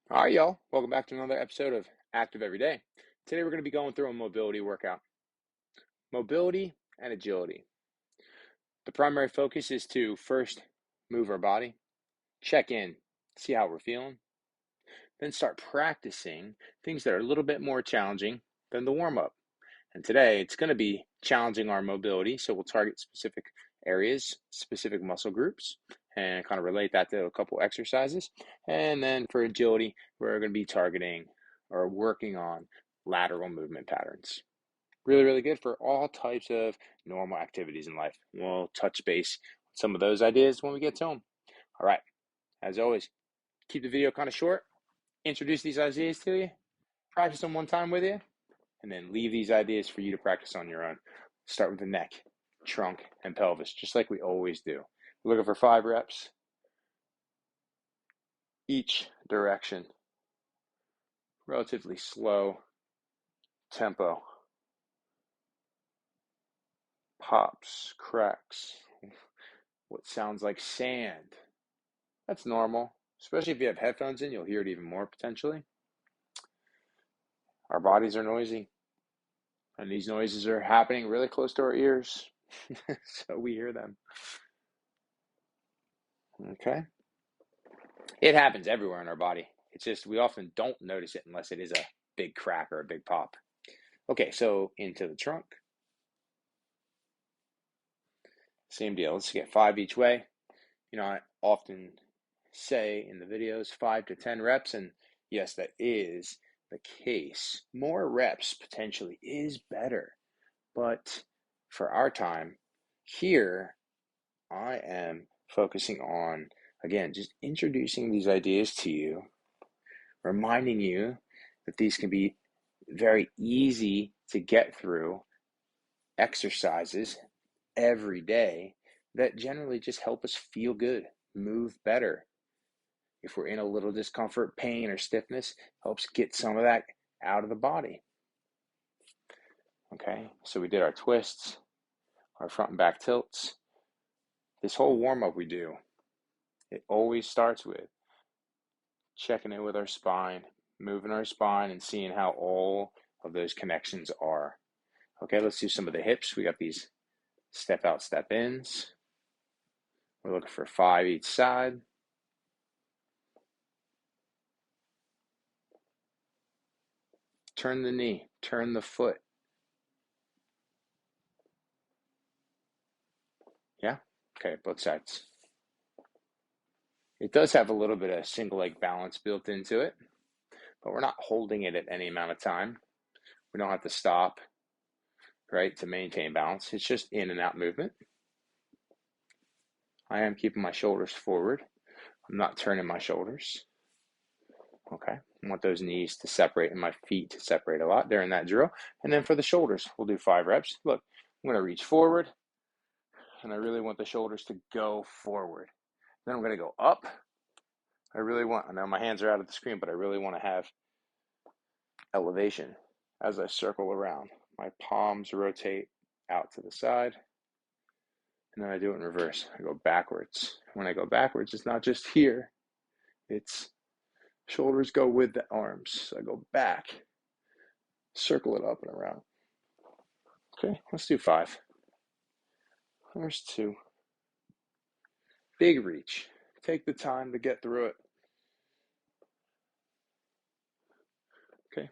All right, y'all. Welcome back to another episode of Active Every Day. Today we're going to be going through a mobility workout. Mobility and agility. The primary focus is to first move our body, check in, see how we're feeling, then start practicing things that are a little bit more challenging than the warm-up. And today it's going to be challenging our mobility, so we'll target specific areas, specific muscle groups, and kind of relate that to a couple exercises. And then for agility, we're going to be targeting or working on lateral movement patterns. Really, really good for all types of normal activities in life. We'll touch base on some of those ideas when we get to them. All right, as always, keep the video kind of short, introduce these ideas to you, practice them one time with you, and then leave these ideas for you to practice on your own. Start with the neck, trunk, and pelvis, just like we always do. We're looking for 5 reps each direction. Relatively slow tempo. Pops, cracks, what sounds like sand. That's normal, especially if you have headphones in, you'll hear it even more potentially. Our bodies are noisy, and these noises are happening really close to our ears, so we hear them. Okay? It happens everywhere in our body. It's just we often don't notice it unless it is a big crack or a big pop. Okay, so into the trunk. Same deal. Let's get 5 each way. I often say in the videos 5 to 10 reps, and yes, that is the case. More reps potentially is better, but for our time here, I am focusing on, again, just introducing these ideas to you, reminding you that these can be very easy to get through exercises every day that generally just help us feel good, move better. If we're in a little discomfort, pain, or stiffness, helps get some of that out of the body. Okay, so we did our twists, our front and back tilts. This whole warm-up we do, it always starts with checking in with our spine, moving our spine, and seeing how all of those connections are. Okay, let's do some of the hips. We got these step out, step ins. We're looking for 5 each side. Turn the knee, turn the foot. Yeah? Okay, both sides. It does have a little bit of single leg balance built into it, but we're not holding it at any amount of time. We don't have to stop, right, to maintain balance. It's just in and out movement. I am keeping my shoulders forward. I'm not turning my shoulders. Okay, I want those knees to separate and my feet to separate a lot during that drill. And then for the shoulders, we'll do 5 reps. Look, I'm going to reach forward, and I really want the shoulders to go forward. Then I'm going to go up. I know my hands are out of the screen, but I really want to have elevation as I circle around. My palms rotate out to the side, and then I do it in reverse. I go backwards. When I go backwards, it's not just here, it's shoulders go with the arms. So I go back, circle it up and around. Okay, let's do 5. There's 2. Big reach. Take the time to get through it. Okay.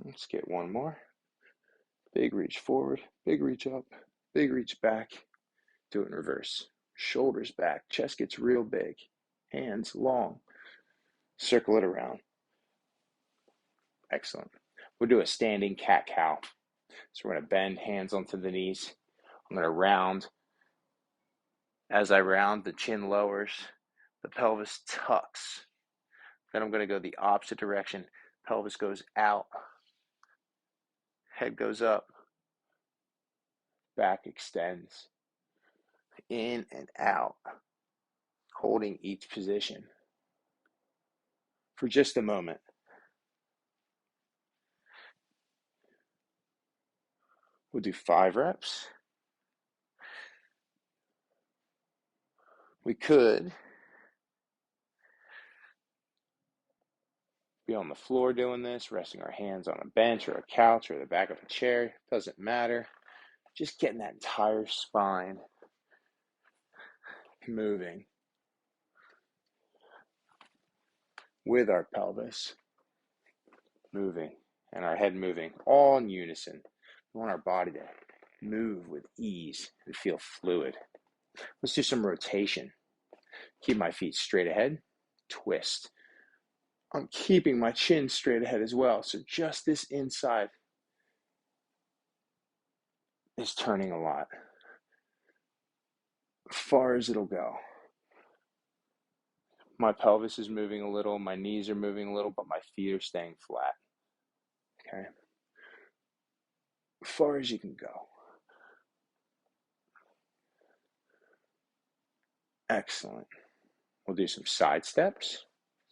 Let's get 1 more. Big reach forward, big reach up, big reach back. Do it in reverse. Shoulders back, chest gets real big, hands long. Circle it around. Excellent. We'll do a standing cat-cow. So we're going to bend hands onto the knees. I'm going to round. As I round, the chin lowers, the pelvis tucks. Then I'm going to go the opposite direction. Pelvis goes out, head goes up, back extends, in and out, holding each position for just a moment. We'll do 5 reps. We could be on the floor doing this, resting our hands on a bench or a couch or the back of a chair. Doesn't matter. Just getting that entire spine moving with our pelvis moving and our head moving, all in unison. We want our body to move with ease and feel fluid. Let's do some rotation. Keep my feet straight ahead, twist. I'm keeping my chin straight ahead as well, so just this inside is turning a lot. As far as it'll go. My pelvis is moving a little, my knees are moving a little, but my feet are staying flat. Okay? As far as you can go. Excellent. We'll do some side steps.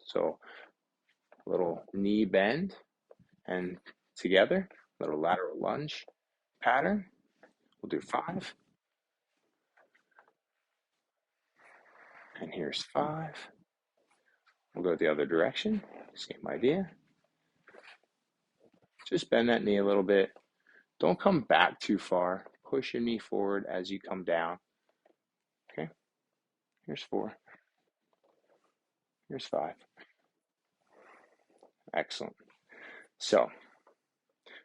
So a little knee bend and together, little lateral lunge pattern. We'll do 5. And here's 5. We'll go the other direction. Same idea. Just bend that knee a little bit. Don't come back too far. Push your knee forward as you come down. Okay. Here's 4. Here's 5. Excellent. So,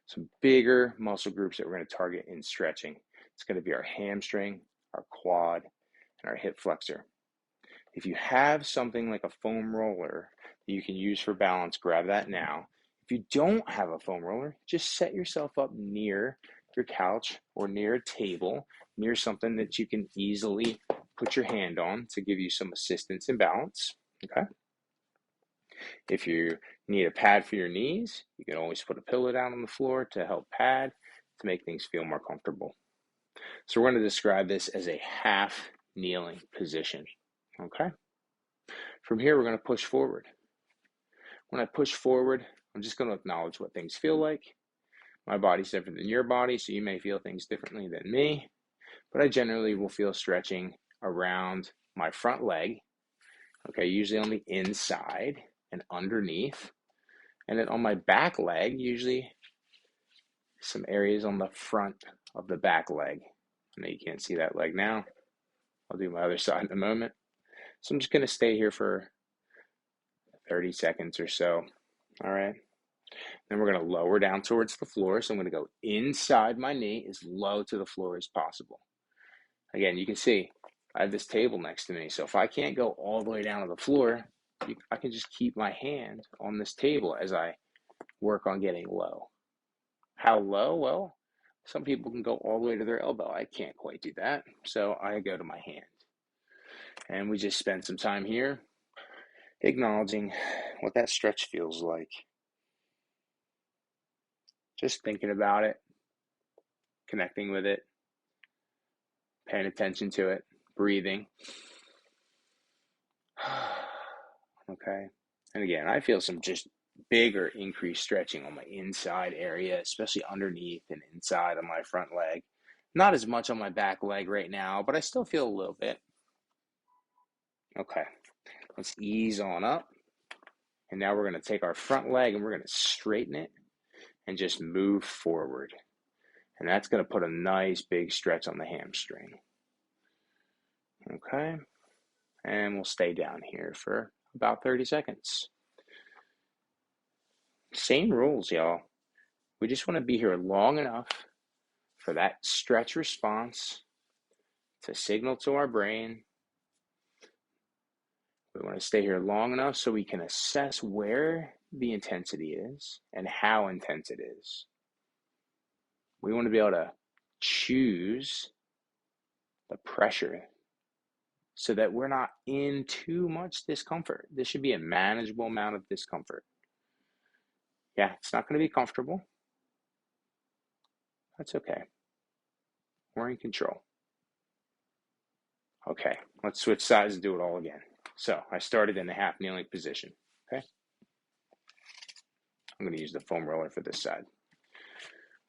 some bigger muscle groups that we're going to target in stretching. It's going to be our hamstring, our quad, and our hip flexor. If you have something like a foam roller that you can use for balance, grab that now. If you don't have a foam roller, just set yourself up near your couch or near a table, near something that you can easily put your hand on to give you some assistance and balance. Okay. If you need a pad for your knees, you can always put a pillow down on the floor to help pad to make things feel more comfortable. So we're going to describe this as a half kneeling position. Okay. From here, we're going to push forward. When I push forward, I'm just going to acknowledge what things feel like. My body's different than your body, so you may feel things differently than me. But I generally will feel stretching around my front leg, okay, usually on the inside and underneath. And then on my back leg, usually some areas on the front of the back leg. I know you can't see that leg now. I'll do my other side in a moment. So I'm just going to stay here for 30 seconds or so. All right. Then we're going to lower down towards the floor. So I'm going to go inside my knee as low to the floor as possible. Again, you can see I have this table next to me. So if I can't go all the way down to the floor, I can just keep my hand on this table as I work on getting low. How low? Well, some people can go all the way to their elbow. I can't quite do that. So I go to my hand. And we just spend some time here acknowledging what that stretch feels like. Just thinking about it, connecting with it, paying attention to it, breathing. Okay. And again, I feel some just bigger increased stretching on my inside area, especially underneath and inside on my front leg. Not as much on my back leg right now, but I still feel a little bit. Okay. Let's ease on up. And now we're going to take our front leg and we're going to straighten it and just move forward. And that's going to put a nice big stretch on the hamstring. Okay. And we'll stay down here for about 30 seconds. Same rules, y'all. We just want to be here long enough for that stretch response to signal to our brain. We want to stay here long enough so we can assess where the intensity is and how intense it is. We want to be able to choose the pressure so that we're not in too much discomfort. This should be a manageable amount of discomfort. Yeah, it's not going to be comfortable. That's okay. We're in control. Okay, let's switch sides and do it all again. So I started in the half kneeling position. Okay. I'm going to use the foam roller for this side.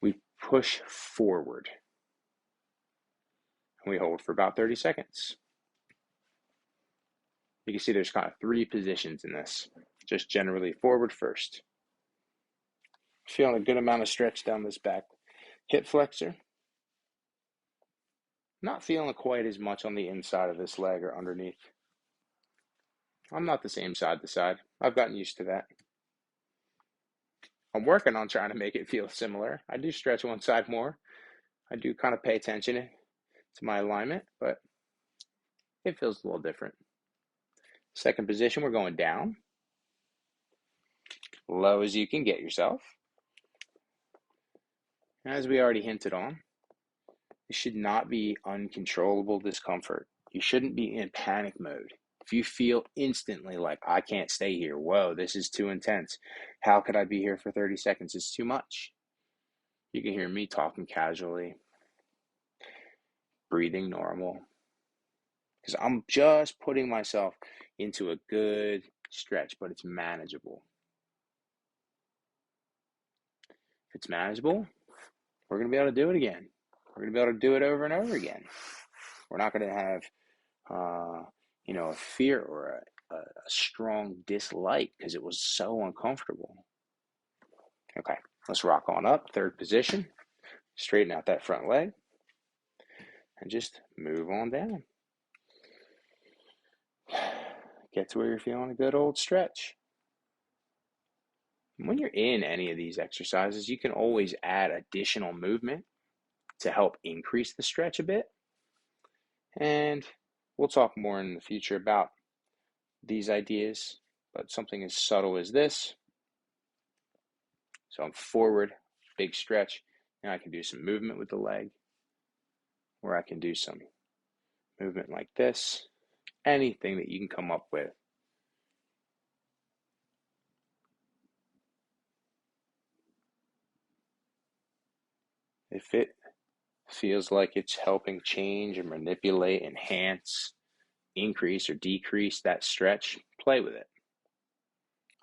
We push forward. And we hold for about 30 seconds. You can see there's kind of 3 positions in this. Just generally forward first. Feeling a good amount of stretch down this back hip flexor. Not feeling quite as much on the inside of this leg or underneath. I'm not the same side to side. I've gotten used to that. I'm working on trying to make it feel similar. I do stretch one side more. I do kind of pay attention to my alignment, but it feels a little different. Second position, we're going down. Low as you can get yourself. As we already hinted on, it should not be uncontrollable discomfort. You shouldn't be in panic mode. If you feel instantly like, I can't stay here, whoa, this is too intense. How could I be here for 30 seconds? It's too much. You can hear me talking casually, breathing normal, because I'm just putting myself into a good stretch, but it's manageable. If it's manageable, we're going to be able to do it again. We're going to be able to do it over and over again. We're not going to have a fear or a strong dislike because it was so uncomfortable. Okay, let's rock on up. Third position. Straighten out that front leg and just move on down. Get to where you're feeling a good old stretch. When you're in any of these exercises, you can always add additional movement to help increase the stretch a bit. And we'll talk more in the future about these ideas, but something as subtle as this. So I'm forward, big stretch. Now I can do some movement with the leg, or I can do some movement like this. Anything that you can come up with. If it feels like it's helping change or manipulate, enhance, increase or decrease that stretch, play with it.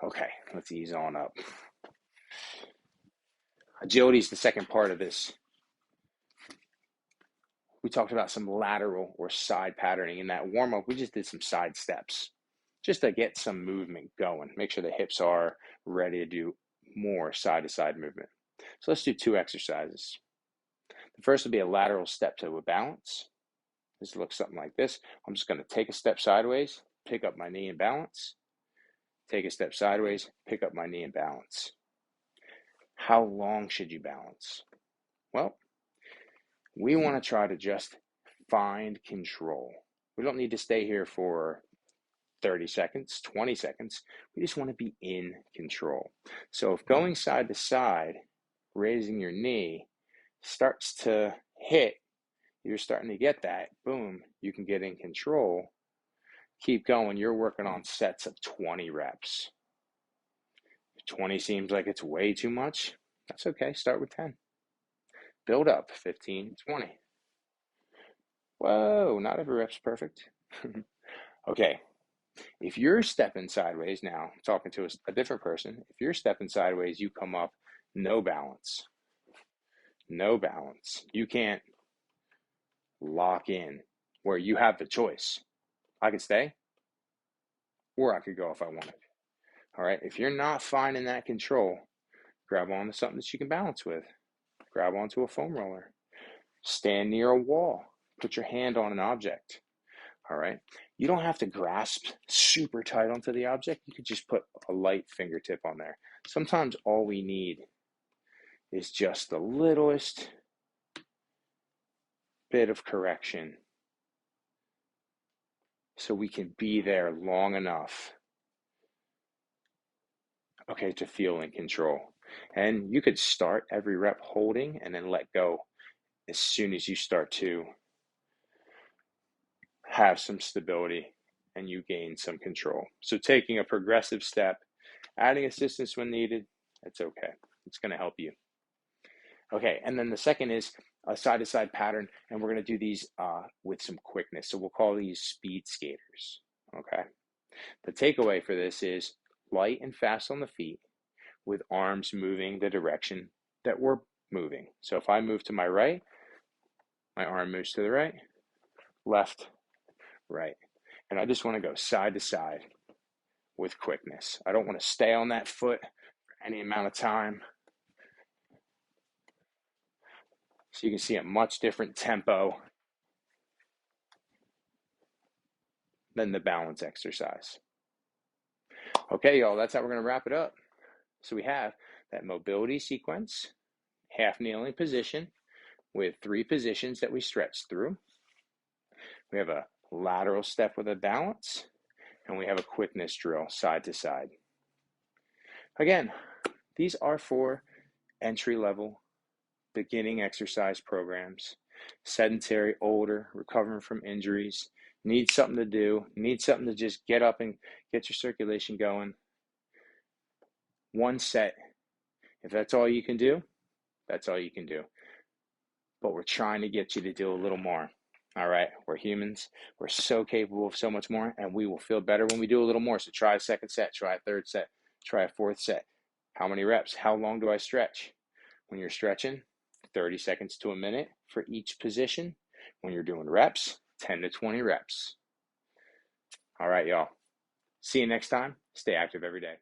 Okay, let's ease on up. Agility is the second part of this. We talked about some lateral or side patterning. In that warm-up, we just did some side steps just to get some movement going. Make sure the hips are ready to do more side-to-side movement. So let's do 2 exercises. The first will be a lateral step to a balance. This looks something like this. I'm just going to take a step sideways, pick up my knee and balance. Take a step sideways, pick up my knee and balance. How long should you balance? Well, we want to try to just find control. We don't need to stay here for 30 seconds, 20 seconds. We just want to be in control. So if going side to side, raising your knee starts to hit, you're starting to get that, boom, you can get in control. Keep going. You're working on sets of 20 reps. If 20 seems like it's way too much, that's okay. Start with 10. Build up 15, 20. Whoa, not every rep's perfect. Okay, if you're stepping sideways now, I'm talking to a different person. If you're stepping sideways, you come up, no balance. No balance. You can't lock in where you have the choice. I could stay or I could go if I wanted. All right, if you're not finding that control, grab onto something that you can balance with. Grab onto a foam roller. Stand near a wall. Put your hand on an object. All right. You don't have to grasp super tight onto the object. You could just put a light fingertip on there. Sometimes all we need is just the littlest bit of correction so we can be there long enough, okay, to feel in control. And you could start every rep holding and then let go as soon as you start to have some stability and you gain some control. So taking a progressive step, adding assistance when needed, it's okay. It's going to help you. Okay, and then the second is a side-to-side pattern, and we're going to do these with some quickness. So we'll call these speed skaters, okay? The takeaway for this is light and fast on the feet with arms moving the direction that we're moving. So if I move to my right, my arm moves to the right, left, right. And I just want to go side to side with quickness. I don't want to stay on that foot for any amount of time. So you can see a much different tempo than the balance exercise. Okay, y'all, that's how we're going to wrap it up. So we have that mobility sequence, half kneeling position with 3 positions that we stretch through. We have a lateral step with a balance, and we have a quickness drill side to side. Again, these are for entry-level beginning exercise programs, sedentary, older, recovering from injuries, need something to do, need something to just get up and get your circulation going. 1 set. If that's all you can do, that's all you can do. But we're trying to get you to do a little more. All right, we're humans. We're so capable of so much more, and we will feel better when we do a little more. So try a 2nd set, try a 3rd set, try a 4th set. How many reps? How long do I stretch? When you're stretching, 30 seconds to a minute for each position. When you're doing reps, 10 to 20 reps. All right, y'all. See you next time. Stay active every day.